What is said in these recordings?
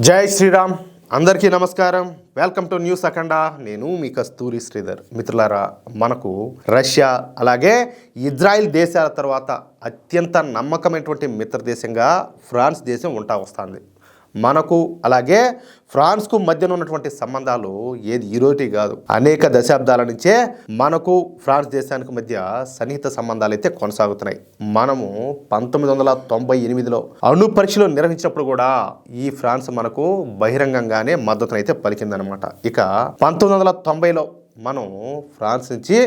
జై శ్రీరామ్. అందరికీ నమస్కారం. వెల్కమ్ టు న్యూస్ అఖండ. నేను మీ కస్తూరి శ్రీధర్. మిత్రులారా, మనకు రష్యా అలాగే ఇజ్రాయిల్ దేశాల తర్వాత అత్యంత నమ్మకమైనటువంటి మిత్ర దేశంగా ఫ్రాన్స్ దేశం ఉంటా వస్తుంది. మనకు అలాగే ఫ్రాన్స్కు మధ్యన ఉన్నటువంటి సంబంధాలు ఏది ఈరోజు కాదు, అనేక దశాబ్దాల నుంచే మనకు ఫ్రాన్స్ దేశానికి మధ్య సన్నిహిత సంబంధాలు అయితే కొనసాగుతున్నాయి. మనము 1998లో అణు పరీక్షలు నిర్వహించినప్పుడు కూడా ఈ ఫ్రాన్స్ మనకు బహిరంగంగానే మద్దతునైతే పలికిందనమాట. ఇక 1990లో మనం ఫ్రాన్స్ నుంచి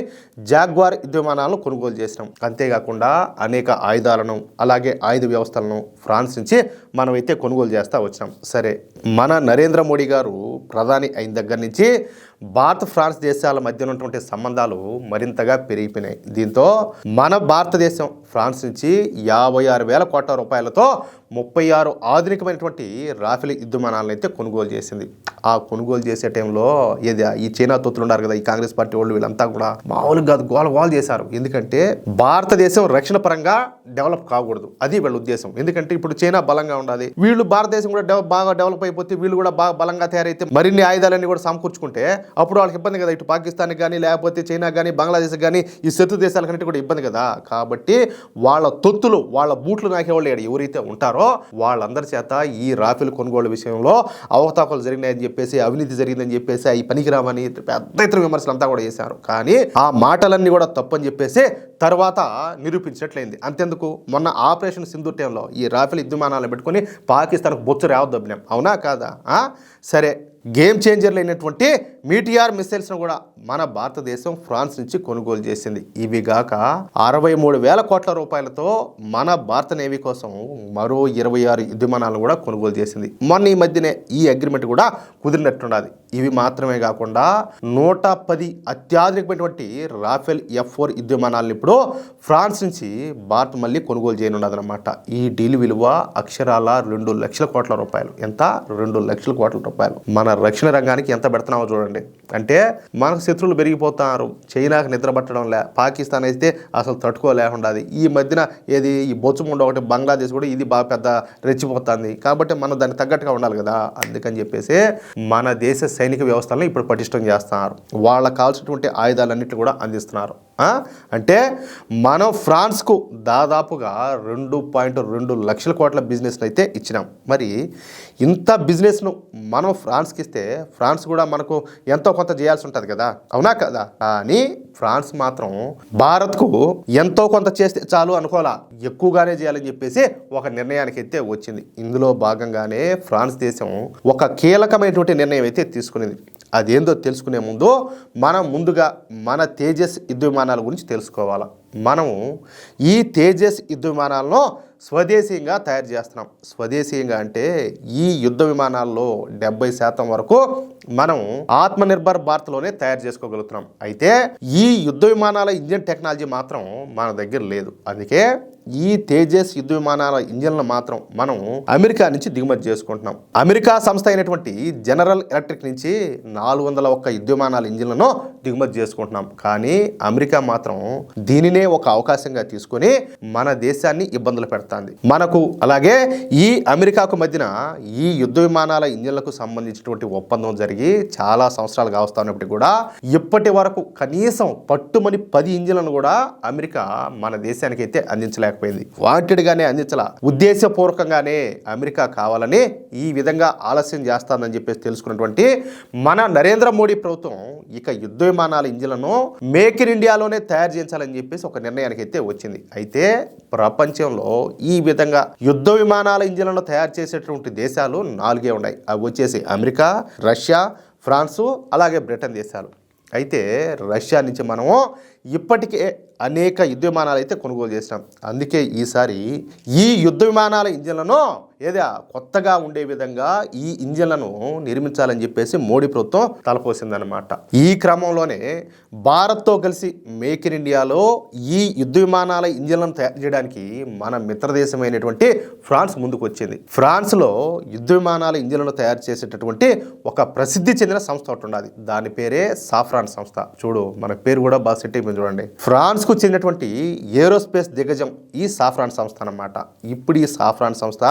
జాగ్వార్ యుద్ధ విమానాలను కొనుగోలు చేసినాం. అంతేకాకుండా అనేక ఆయుధాలను అలాగే ఆయుధ వ్యవస్థలను ఫ్రాన్స్ నుంచి మనమైతే కొనుగోలు చేస్తూ వచ్చినాం. సరే, మన నరేంద్ర మోడీ గారు ప్రధాని అయిన దగ్గర నుంచి భారత్ ఫ్రాన్స్ దేశాల మధ్య ఉన్నటువంటి సంబంధాలు మరింతగా పెరిగిపోయినాయి. దీంతో మన భారతదేశం ఫ్రాన్స్ నుంచి 56,000 కోట్ల రూపాయలతో 36 ఆధునికమైనటువంటి రాఫెల్ యుద్ధ విమానాలను అయితే కొనుగోలు చేసింది. ఆ కొనుగోలు చేసే టైంలో ఈ చైనా తొత్తులు ఉన్నారు కదా, ఈ కాంగ్రెస్ పార్టీ వాళ్ళు, వీళ్ళంతా కూడా మామూలుగా కాదు, గోల చేశారు. ఎందుకంటే భారతదేశం రక్షణ పరంగా డెవలప్ కాకూడదు, అది వీళ్ళ ఉద్దేశం. ఎందుకంటే ఇప్పుడు చైనా బలంగా ఉండాలి, వీళ్ళు భారతదేశం కూడా బాగా డెవలప్ అయిపోతే వీళ్ళు కూడా బాగా బలంగా తయారైతే మరిన్ని ఆయుధాలన్నీ కూడా సమకూర్చుకుంటే అప్పుడు వాళ్ళకి ఇబ్బంది కదా. ఇటు పాకిస్తాన్కి కానీ లేకపోతే చైనా కానీ బంగ్లాదేశ్ కానీ ఈ శత్రు దేశాలకంటే కూడా ఇబ్బంది కదా. కాబట్టి వాళ్ళ తొత్తులు, వాళ్ళ బూట్లు నాకేవాళ్ళు ఎవరైతే ఉంటారో వాళ్ళందరి చేత ఈ రాఫెల్ కొనుగోలు విషయంలో అవకతవకలు జరిగినాయని చెప్పేసి, అవినీతి జరిగిందని చెప్పేసి, ఈ పనికిరామని పెద్ద ఎత్తున విమర్శలు అంతా కూడా చేశారు. కానీ ఆ మాటలన్నీ కూడా తప్పని చెప్పేసి తర్వాత నిరూపించినట్లయింది. అంతెందుకు, మొన్న ఆపరేషన్ సింధూర్ టైంలో ఈ రాఫెల్ యుద్ధ విమానాలను పెట్టుకుని పాకిస్తాన్కు బొచ్చు రేవద్దబ్బినాం, అవునా కాదా? సరే, గేమ్ చేంజర్లు అయినటువంటి మీటిఆర్ మిసైల్స్ను కూడా మన భారతదేశం ఫ్రాన్స్ నుంచి కొనుగోలు చేసింది. ఇవి గాక 63,000 కోట్ల రూపాయలతో మన భారత నేవీ కోసం మరో 26 యుద్ధ విమానాలను కూడా కొనుగోలు చేసింది. మొన్న ఈ మధ్యనే ఈ అగ్రిమెంట్ కూడా కుదిరినట్టున్నది. ఇవి మాత్రమే కాకుండా 110 అత్యాధునికమైనటువంటి రాఫెల్ F4 యుద్ధ విమానాలను ఇప్పుడు ఫ్రాన్స్ నుంచి భారత్ మళ్ళీ కొనుగోలు చేయనున్నదన్నమాట. ఈ డీల్ విలువ అక్షరాల 2 లక్షల కోట్ల రూపాయలు. ఎంత? 2 లక్షల కోట్ల రూపాయలు. మన రక్షణ రంగానికి ఎంత పెడుతున్నామో చూడండి. అంటే మనకు శత్రువులు పెరిగిపోతున్నారు, చైనాకు నిద్ర పట్టడం లే, పాకిస్తాన్ అయితే అసలు తట్టుకోలేకుండాది. ఈ మధ్యన ఈ బొచ్చుముండ ఒకటి బంగ్లాదేశ్ కూడా ఇది బాగా పెద్ద రెచ్చిపోతుంది. కాబట్టి మనం దానికి తగ్గట్టుగా ఉండాలి కదా. అందుకని చెప్పేసి మన దేశ సైనిక వ్యవస్థలను ఇప్పుడు పటిష్టం చేస్తున్నారు. వాళ్ళకు కావాల్సినటువంటి ఆయుధాలన్నింటినీ కూడా అందిస్తున్నారు. అంటే మనం ఫ్రాన్స్కు దాదాపుగా 2.2 లక్షల కోట్ల బిజినెస్ని అయితే ఇచ్చినాం. మరి ఇంత బిజినెస్ను మనం ఫ్రాన్స్కి ఇస్తే ఫ్రాన్స్ కూడా మనకు ఎంతో కొంత చేయాల్సి ఉంటుంది కదా, అవునా కదా? కానీ ఫ్రాన్స్ మాత్రం భారత్కు ఎంతో కొంత చేస్తే చాలు అనుకోవాలా, ఎక్కువగానే చేయాలని చెప్పేసి ఒక నిర్ణయానికి అయితే వచ్చింది. ఇందులో భాగంగానే ఫ్రాన్స్ దేశం ఒక కీలకమైనటువంటి నిర్ణయం అయితే తీసుకునేది. అదేందో తెలుసుకునే ముందు మనం ముందుగా మన తేజస్ యుద్ధ విమానాల గురించి తెలుసుకోవాలి. మనము ఈ తేజస్ యుద్ధ విమానాలను స్వదేశీయంగా తయారు చేస్తున్నాం. స్వదేశీయంగా అంటే ఈ యుద్ధ విమానాల్లో 70% వరకు మనం ఆత్మనిర్భర్ భారత్లోనే తయారు చేసుకోగలుగుతున్నాం. అయితే ఈ యుద్ధ విమానాల ఇంజిన్ టెక్నాలజీ మాత్రం మన దగ్గర లేదు. అందుకే ఈ తేజస్ యుద్ధ విమానాల ఇంజిన్లు మాత్రం మనం అమెరికా నుంచి దిగుమతి చేసుకుంటున్నాం. అమెరికా సంస్థ అయినటువంటి జనరల్ ఎలక్ట్రిక్ నుంచి 401 యుద్ధ విమానాల ఇంజిన్లను దిగుమతి చేసుకుంటున్నాం. కానీ అమెరికా మాత్రం దీనినే ఒక అవకాశంగా తీసుకొని మన దేశాన్ని ఇబ్బందులు పెడుతుంది. మనకు అలాగే ఈ అమెరికాకు మధ్యన ఈ యుద్ధ విమానాల ఇంజిన్లకు సంబంధించినటువంటి ఒప్పందం జరిగి చాలా సంవత్సరాలు కావస్తున్నప్పటికీ కూడా ఇప్పటి వరకు కనీసం పట్టుమని 10 ఇంజిన్లను కూడా అమెరికా మన దేశానికి అయితే అందించలేకపోయింది. వాంటెడ్గానే అందించాల, ఉద్దేశపూర్వకంగానే అమెరికా కావాలని ఈ విధంగా ఆలస్యం చేస్తుందని చెప్పేసి తెలుసుకున్నటువంటి మన నరేంద్ర మోడీ ప్రభుత్వం ఇక యుద్ధ విమానాల ఇంజిన్లను మేక్ ఇన్ ఇండియాలోనే తయారు చేయించాలని చెప్పేసి ఒక నిర్ణయానికి అయితే వచ్చింది. అయితే ప్రపంచంలో ఈ విధంగా యుద్ధ విమానాల ఇంజిన్లను తయారు చేసేటువంటి దేశాలు 4 ఉన్నాయి. అవి వచ్చేసి అమెరికా, రష్యా, ఫ్రాన్సు అలాగే బ్రిటన్ దేశాలు. అయితే రష్యా నుంచి మనము ఇప్పటికే అనేక యుద్ధ విమానాలు అయితే కొనుగోలు చేసినాం. అందుకే ఈసారి ఈ యుద్ధ విమానాల ఇంజిన్లను కొత్తగా ఉండే విధంగా ఈ ఇంజిన్లను నిర్మించాలని చెప్పేసి మోడీ ప్రభుత్వం తలపోసిందనమాట. ఈ క్రమంలోనే భారత్తో కలిసి మేక్ ఇన్ ఇండియాలో ఈ యుద్ధ విమానాల ఇంజిన్లను తయారు చేయడానికి మన మిత్రదేశమైనటువంటి ఫ్రాన్స్ ముందుకు వచ్చింది. ఫ్రాన్స్లో యుద్ధ విమానాల ఇంజిన్లను తయారు చేసేటటువంటి ఒక ప్రసిద్ధి చెందిన సంస్థ ఒకటి ఉన్నది. దాని పేరే సాఫ్రాన్ సంస్థ. చూడు, మన పేరు కూడా బాగా సెట్ అయిపోయింది చూడండి. ఫ్రాన్స్కు చెందినటువంటి ఏరోస్పేస్ దిగ్గజం ఈ సాఫ్రాన్ సంస్థ అన్నమాట. ఇప్పుడు ఈ సాఫ్రాన్ సంస్థ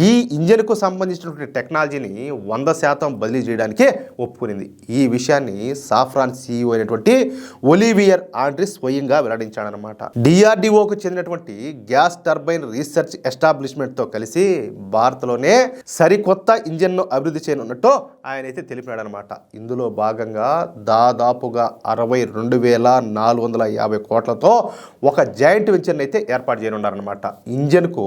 ఈ ఇంజన్కు సంబంధించినటువంటి టెక్నాలజీని 100% బదిలీ చేయడానికే ఒప్పుకునింది. ఈ విషయాన్ని సాఫ్రాన్ CEO అయినటువంటి ఒలివియర్ ఆండ్రీ స్వయంగా వెల్లడించాడనమాట. DRDOకు చెందినటువంటి గ్యాస్ టర్బైన్ రీసెర్చ్ ఎస్టాబ్లిష్మెంట్తో కలిసి భారత్లోనే సరికొత్త ఇంజన్ను అభివృద్ధి చేయనున్నట్టు ఆయన అయితే తెలిపాడనమాట. ఇందులో భాగంగా దాదాపుగా 62,450 కోట్లతో ఒక జాయింట్ వెంచర్ని అయితే ఏర్పాటు చేయనున్నారనమాట. ఇంజన్కు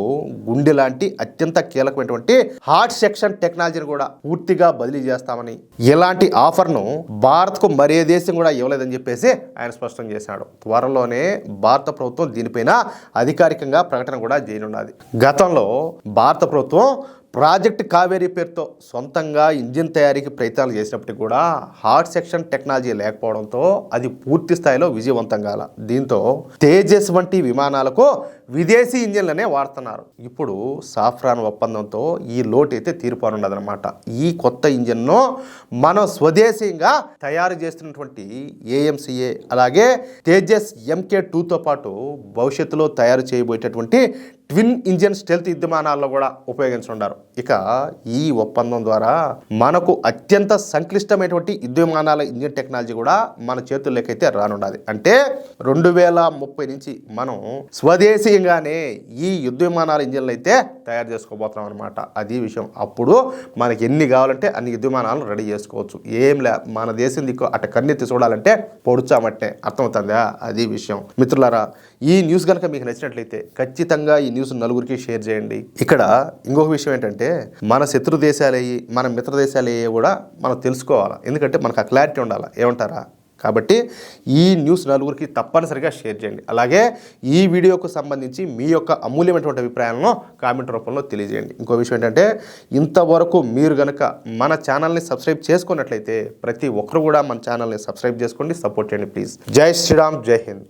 గుండె లాంటి అత్యంత కీలకమైనటువంటి హార్ట్ సెక్షన్ టెక్నాలజీని కూడా పూర్తిగా బదిలీ చేస్తామని, ఇలాంటి ఆఫర్ను భారత్కు మరే దేశం కూడా ఇవ్వలేదని చెప్పేసి ఆయన స్పష్టం చేశాడు. త్వరలోనే భారత ప్రభుత్వం దీనిపైన అధికారికంగా ప్రకటన కూడా చేయనున్నది. గతంలో భారత ప్రభుత్వం ప్రాజెక్ట్ కావేరీ పేరుతో సొంతంగా ఇంజిన్ తయారీకి ప్రయత్నాలు చేసినప్పటికీ కూడా హార్ట్ సెక్షన్ టెక్నాలజీ లేకపోవడంతో అది పూర్తి స్థాయిలో విజయవంతం కాల. దీంతో తేజస్ వంటి విమానాలకు విదేశీ ఇంజిన్లనే వాడుతున్నారు. ఇప్పుడు సాఫ్రాన్ ఒప్పందంతో ఈ లోటు అయితే తీరిపోనున్నదనమాట. ఈ కొత్త ఇంజిన్ను మనం స్వదేశీయంగా తయారు చేస్తున్నటువంటి AMCA అలాగే తేజస్ MK2తో పాటు భవిష్యత్తులో తయారు చేయబోయేటటువంటి ట్విన్ ఇంజిన్ స్టెల్త్ విమానాల్లో కూడా ఉపయోగించున్నారు. ఇక ఈ ఒప్పందం ద్వారా మనకు అత్యంత సంక్లిష్టమైనటువంటి యుద్ధ విమానాల ఇంజిన్ టెక్నాలజీ కూడా మన చేతుల్లోకి అయితే రానున్నది. అంటే 2030 నుంచి మనం స్వదేశీయంగానే ఈ యుద్ధ విమానాల ఇంజిన్లు అయితే తయారు చేసుకోబోతున్నాం అనమాట. అది విషయం. అప్పుడు మనకి ఎన్ని కావాలంటే అన్ని యుద్ధ విమానాలను రెడీ చేసుకోవచ్చు. ఏం లే, మన దేశం దిక్కు అట్ట కన్నెత్తి చూడాలంటే పొడుచామట్టే, అర్థమవుతుందా? అది విషయం. మిత్రులారా, ఈ న్యూస్ కనుక మీకు నచ్చినట్లయితే ఖచ్చితంగా ఈ న్యూస్ నలుగురికి షేర్ చేయండి. ఇక్కడ ఇంకొక విషయం ఏంటంటే, మన శత్రు దేశాలు అయ్యి మన మిత్ర దేశాలు అయ్యి కూడా మనం తెలుసుకోవాలి. ఎందుకంటే మనకు ఆ క్లారిటీ ఉండాలి. ఏమంటారా? కాబట్టి ఈ న్యూస్ నలుగురికి తప్పనిసరిగా షేర్ చేయండి. అలాగే ఈ వీడియోకు సంబంధించి మీ యొక్క అమూల్యమైనటువంటి అభిప్రాయాలను కామెంట్ రూపంలో తెలియజేయండి. ఇంకో విషయం ఏంటంటే, ఇంతవరకు మీరు కనుక మన ఛానల్ని సబ్స్క్రైబ్ చేసుకున్నట్లయితే ప్రతి ఒక్కరు కూడా మన ఛానల్ని సబ్స్క్రైబ్ చేసుకోండి, సపోర్ట్ చేయండి ప్లీజ్. జై శ్రీరామ్, జై హింద్.